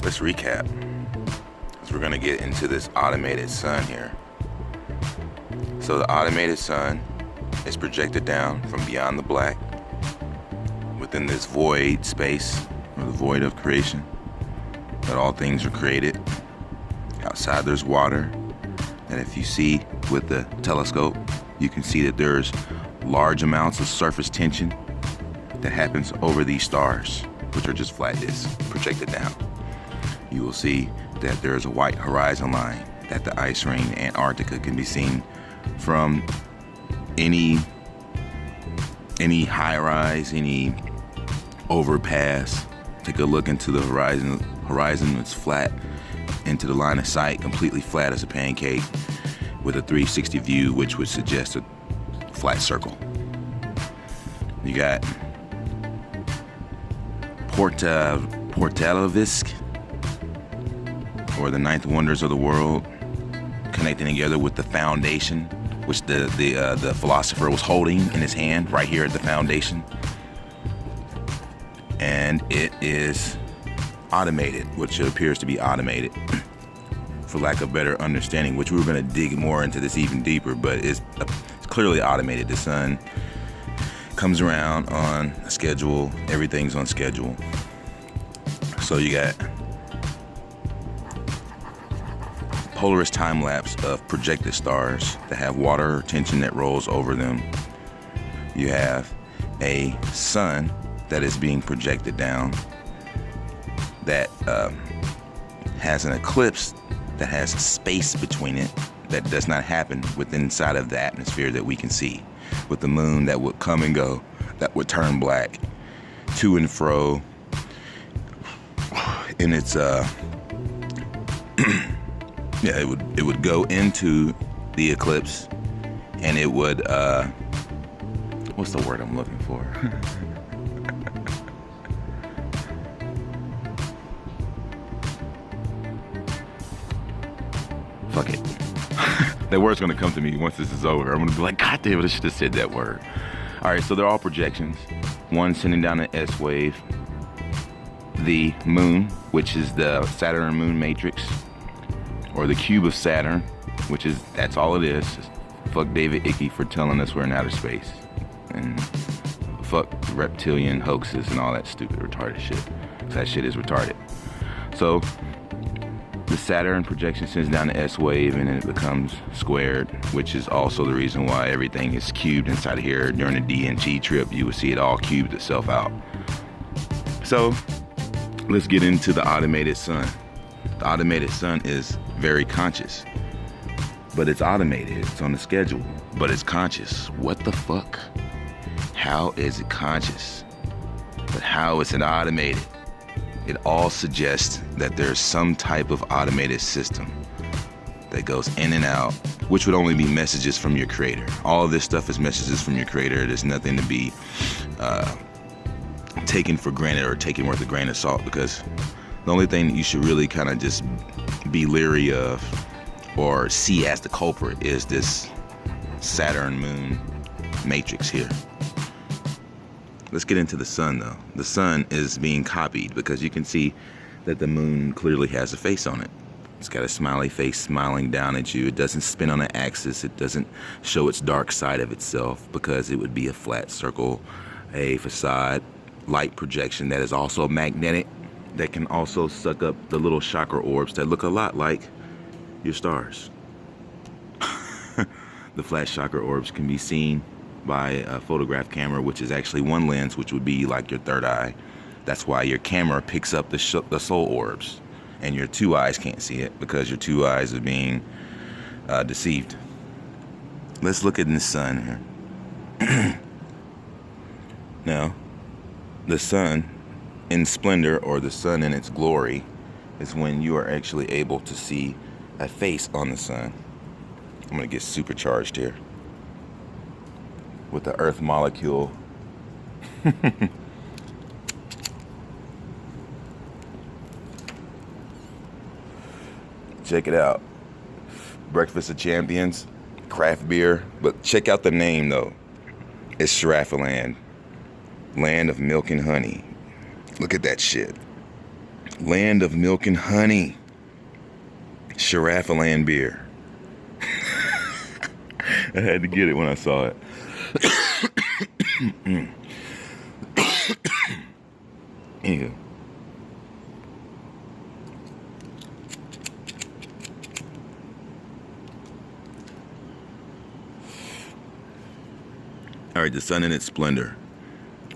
let's recap. So we're gonna get into this automated sun here. So the automated sun is projected down from beyond the black within this void space, or the void of creation, that all things are created. Outside there's water, and if you see with the telescope, you can see that there's large amounts of surface tension that happens over these stars, which are just flat disks projected down. You will see that there is a white horizon line at the ice ring Antarctica can be seen from any high rise, any overpass. Take a look into the horizon. It's flat into the line of sight, completely flat as a pancake, with a 360 view, which would suggest a flat circle. You got Portaelvcis, or the ninth wonders of the world, connecting together with the foundation, which the philosopher was holding in his hand right here at the foundation. And it is automated, which appears to be automated, for lack of better understanding, which we're going to dig more into this even deeper, but it's clearly automated. The sun comes around on a schedule, everything's on schedule. So you got Polaris time lapse of projected stars that have water tension that rolls over them. You have a sun that is being projected down that has an eclipse that has space between it that does not happen within inside of the atmosphere that we can see, with the moon that would come and go, that would turn black to and fro in its yeah, it would go into the eclipse, and it would what's the word I'm looking for? Fuck it. That word's gonna come to me once this is over. I'm gonna be like, God damn it, I should have said that word. All right, so they're all projections. One sending down an S wave. The moon, which is the Saturn moon matrix, or the cube of Saturn, that's all it is. Fuck David Icke for telling us we're in outer space, and fuck reptilian hoaxes and all that stupid retarded shit. That shit is retarded. So the Saturn projection sends down the S wave, and then it becomes squared, which is also the reason why everything is cubed inside of here. During the DNG trip, you would see it all cubed itself out. So let's get into the automated sun. The automated sun is very conscious, but it's automated. It's on the schedule, but it's conscious. What the fuck? How is it conscious? But how is it automated? It all suggests that there's some type of automated system that goes in and out, which would only be messages from your creator. All of this stuff is messages from your creator. There's nothing to be taken for granted or taken with a grain of salt, because the only thing that you should really kind of just be leery of or see as the culprit is this Saturn moon matrix here. Let's get into the sun though. The sun is being copied because you can see that the moon clearly has a face on it. It's got a smiley face smiling down at you. It doesn't spin on an axis. It doesn't show its dark side of itself, because it would be a flat circle, a facade, light projection that is also magnetic, that can also suck up the little chakra orbs that look a lot like your stars. The flat chakra orbs can be seen by a photograph camera, which is actually one lens, which would be like your third eye. That's why your camera picks up the soul orbs, and your two eyes can't see it because your two eyes are being deceived. Let's look at the sun here. Now, the sun in splendor, or the sun in its glory, is when you are actually able to see a face on the sun. I'm gonna get supercharged here with the earth molecule. Check it out. Breakfast of Champions, craft beer. But check out the name though. It's Sharafaland, land of milk and honey. Look at that shit. Land of milk and honey. Sharafaland beer. I had to get it when I saw it. Anywho. All right, the sun in its splendor.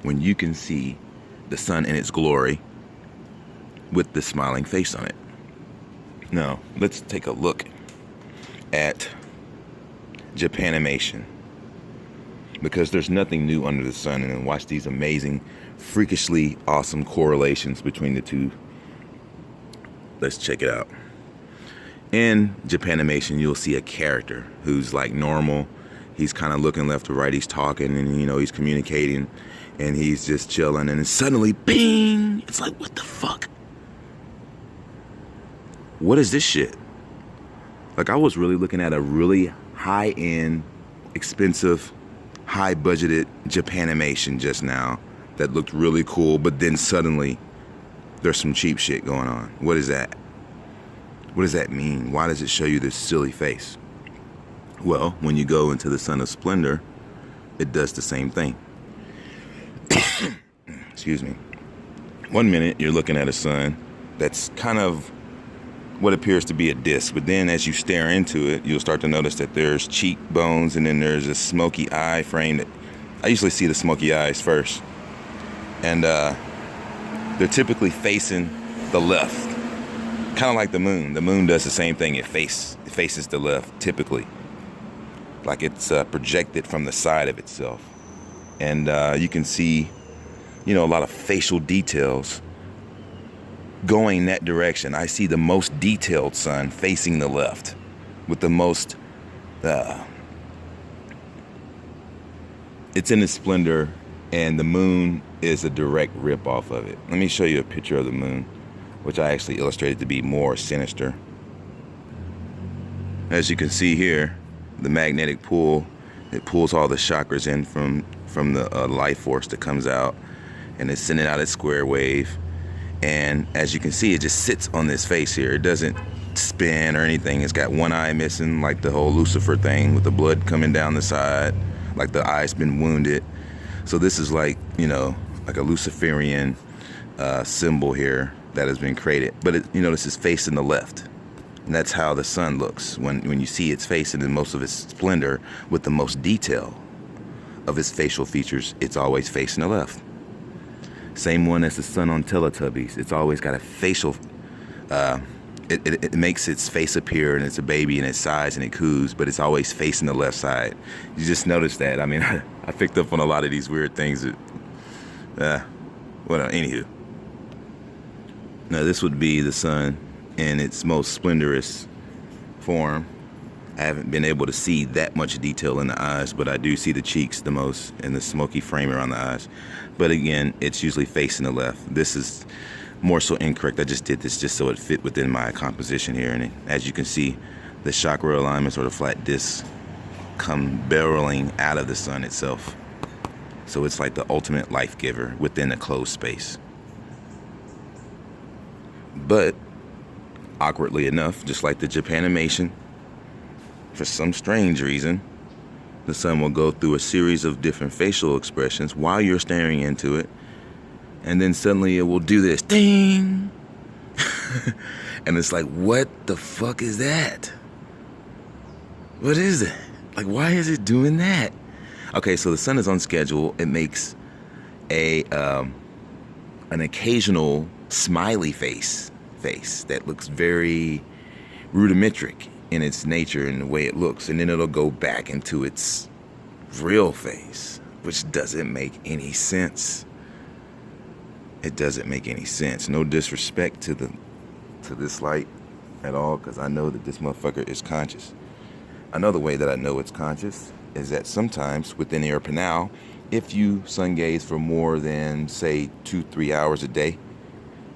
When you can see the sun in its glory with the smiling face on it. Now, let's take a look at Japanimation, because there's nothing new under the sun, and then watch these amazing, freakishly awesome correlations between the two. Let's check it out. In Japanimation, you'll see a character who's like normal. He's kind of looking left to right. He's talking, and you know, he's communicating, and he's just chilling, and then suddenly, bing! It's like, what the fuck? What is this shit? Like, I was really looking at a really high-end, expensive, high-budgeted Japanimation just now that looked really cool, but then suddenly there's some cheap shit going on. What is that? What does that mean? Why does it show you this silly face? Well, when you go into the sun of splendor, it does the same thing. Excuse me. 1 minute, you're looking at a sun that's kind of what appears to be a disc, but then as you stare into it, you'll start to notice that there's cheekbones, and then there's a smoky eye frame. That I usually see the smoky eyes first, and they're typically facing the left, kind of like the moon. The moon does the same thing. It faces the left, typically, like it's projected from the side of itself, and you can see, you know, a lot of facial details going that direction. I see the most detailed sun facing the left with the most it's in its splendor, and the moon is a direct rip off of it. Let me show you a picture of the moon, which I actually illustrated to be more sinister. As you can see here, the magnetic pull, it pulls all the chakras in from the life force that comes out, and it's sending out its square wave. And as you can see, it just sits on this face here. It doesn't spin or anything. It's got one eye missing, like the whole Lucifer thing with the blood coming down the side, like the eye's been wounded. So this is like, you know, like a Luciferian symbol here that has been created. But it, you notice it's facing the left. And that's how the sun looks when you see its face in most of its splendor with the most detail of its facial features. It's always facing the left. Same one as the sun on Teletubbies. It's always got a facial, it makes its face appear, and it's a baby and its size and it coos, but it's always facing the left side. You just notice that. I mean, I picked up on a lot of these weird things that, well, anywho. Now this would be the sun in its most splendorous form. I haven't been able to see that much detail in the eyes, but I do see the cheeks the most and the smoky frame around the eyes. But again, it's usually facing the left. This is more so incorrect. I just did this just so it fit within my composition here. And as you can see, the chakra alignments or the flat discs come barreling out of the sun itself. So it's like the ultimate life giver within a closed space. But awkwardly enough, just like the Japanimation, for some strange reason, the sun will go through a series of different facial expressions while you're staring into it, and then suddenly it will do this ding. And it's like, what the fuck is that? What is it? Like, why is it doing that? Okay, so the sun is on schedule. It makes an occasional smiley face that looks very rudimentary in its nature and the way it looks, and then it'll go back into its real face, which doesn't make any sense. It doesn't make any sense. No disrespect to this light at all, because I know that this motherfucker is conscious. Another way that I know it's conscious is that sometimes within air panel, if you sun gaze for more than, say, 2-3 hours a day,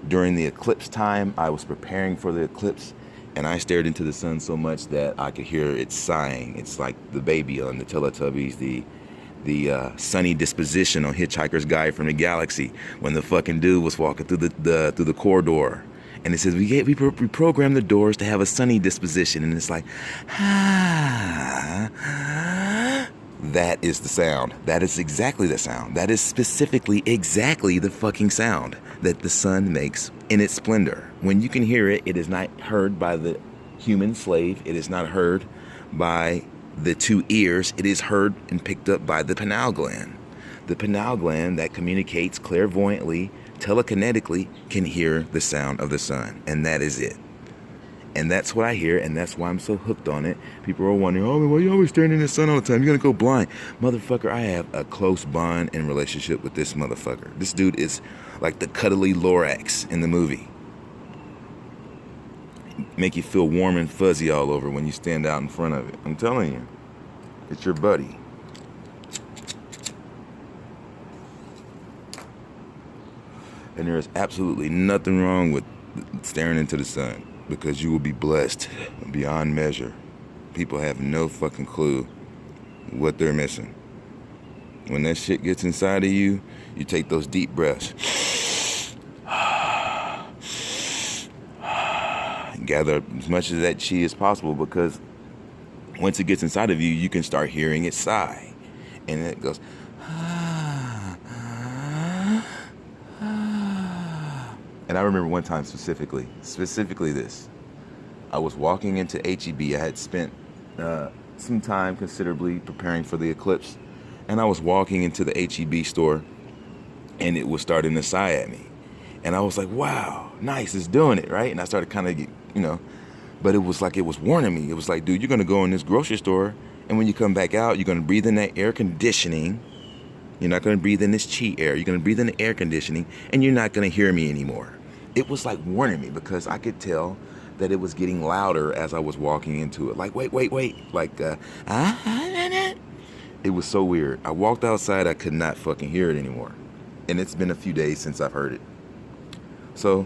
during the eclipse time, I was preparing for the eclipse, and I stared into the sun so much that I could hear it sighing. It's like the baby on the Teletubbies, the sunny disposition on Hitchhiker's Guide from the Galaxy, when the fucking dude was walking through the corridor, And it says, we program the doors to have a sunny disposition. And it's like, that is the sound. That is exactly the sound. That is specifically exactly the fucking sound that the sun makes in its splendor. When you can hear it, it is not heard by the human slave. It is not heard by the two ears. It is heard and picked up by the pineal gland. The pineal gland that communicates clairvoyantly, telekinetically, can hear the sound of the sun. And that is it. And that's what I hear, and that's why I'm so hooked on it. People are wondering, oh, why are you always staring in the sun all the time? You're going to go blind. Motherfucker, I have a close bond and relationship with this motherfucker. This dude is like the cuddly Lorax in the movie. Make you feel warm and fuzzy all over when you stand out in front of it. I'm telling you, it's your buddy. And there is absolutely nothing wrong with staring into the sun, because you will be blessed beyond measure. People have no fucking clue what they're missing. When that shit gets inside of you, you take those deep breaths. Gather as much of that chi as possible, because once it gets inside of you, you can start hearing it sigh. And it goes, and I remember one time specifically this. I was walking into HEB. I had spent some time considerably preparing for the eclipse. And I was walking into the HEB store, and it was starting to sigh at me. And I was like, wow, nice, it's doing it, right? And I started kind of, but it was like it was warning me. It was like, dude, you're going to go in this grocery store, and when you come back out, you're going to breathe in that air conditioning. You're not going to breathe in this chi air. You're going to breathe in the air conditioning, and you're not going to hear me anymore. It was like warning me, because I could tell that it was getting louder as I was walking into it. Like, wait. Like, it was so weird. I walked outside, I could not fucking hear it anymore. And it's been a few days since I've heard it. So,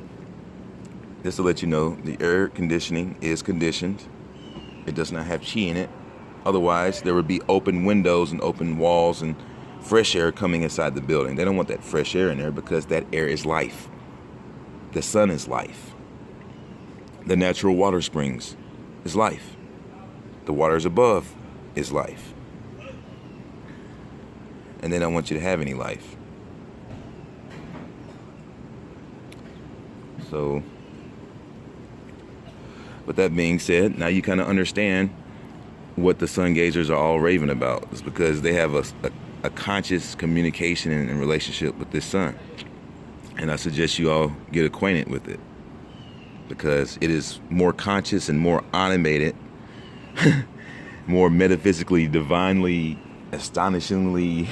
just to let you know, the air conditioning is conditioned. It does not have chi in it. Otherwise, there would be open windows and open walls and fresh air coming inside the building. They don't want that fresh air in there, because that air is life. The sun is life. The natural water springs is life. The waters above is life. And they don't want you to have any life. So, with that being said, now you kind of understand what the sun gazers are all raving about. It's because they have a conscious communication and relationship with this sun. And I suggest you all get acquainted with it, because it is more conscious and more animated, more metaphysically, divinely, astonishingly,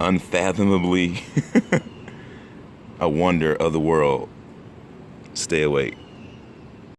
unfathomably a wonder of the world. Stay awake.